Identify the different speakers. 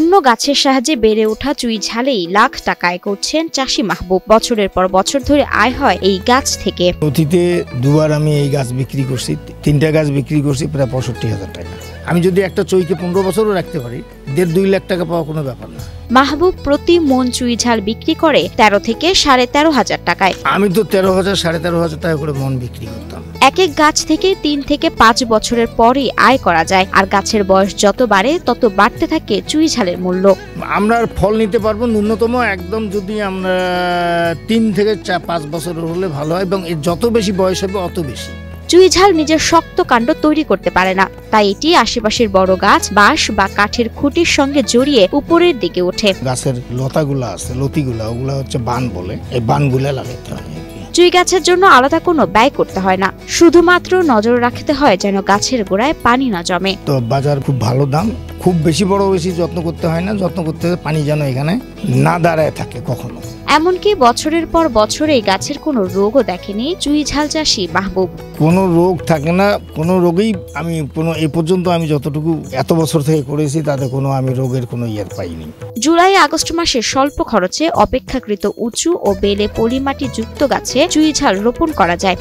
Speaker 1: অন্য গাছের সাহায্যে বেড়ে ওঠা চুই ঝালেই লাখ টাকা আয় করছেন চাষি মাহবুব। বছরের পর বছর ধরে আয় হয় এই গাছ থেকে।
Speaker 2: অতীতে দুবার আমি এই গাছ বিক্রি করছি, 3টা গাছ বিক্রি করছি প্রায় 65,000 টাকা। আমি যদি একটা চুইকে 15 বছরও রাখতে পারি, 1.5-2 লাখ টাকা পাওয়া কোনো ব্যাপার না।
Speaker 1: মাহবুব প্রতি মন চুই ঝাল বিক্রি করে 13 থেকে 13,500 টাকায়।
Speaker 2: আমি তো 13,000 13,500 টাকা করে মন বিক্রি করতাম।
Speaker 1: এক এক গাছ থেকে 3 থেকে 5 বছরের পরই আয় করা যায়, আর গাছের বয়স যত বাড়ে তত বাড়তে থাকে চুই ঝালের মূল্য।
Speaker 2: আমরা ফল নিতে পারবো ন্যূনতম একদম যদি আমরা 3 থেকে 5 বছর হলে ভালো হয়, এবং এর যত বেশি বয়স হবে অত বেশি।
Speaker 1: চুই ঝাল নিজের শক্ত কাণ্ড তৈরি করতে পারে না, তাই এটি আশেপাশের বড় গাছ, বাঁশ বা কাঠের খুঁটির সঙ্গে জড়িয়ে উপরের দিকে ওঠে।
Speaker 2: গাছের লতাগুলা আছে, লতিগুলা, ওগুলা হচ্ছে বান বলে, এই বানগুলা লাগাতে হয়।
Speaker 1: চুই গাছের জন্য আলাদা কোনো ব্যয় করতে হয় না, শুধুমাত্র নজর রাখতে হয় যেন গাছের গোড়ায় পানি না জমে।
Speaker 2: তো বাজার খুব ভালো দাম, খুব বেশি যত্ন করতে হয় না, যত্ন করতে হয় পানি যেন এখানে না দাঁড়ায় থাকে কখনো।
Speaker 1: এমনকি বছরের পর বছর এই গাছের কোনো রোগও দেখেনি চুই ঝাল চাষি মাহবুব।
Speaker 2: কোনো রোগ থাকে না, কোনো রোগেই আমি এই পর্যন্ত আমি যতটুকু এত বছর থেকে করেছি তাতে কোনো আমি রোগের কোনো পাইনি।
Speaker 1: জুলাই আগস্ট মাসে স্বল্প খরচে অপেক্ষাকৃত উঁচু ও বেলে পলিমাটি যুক্ত গাছে চুই ঝাল রোপণ করা যায়।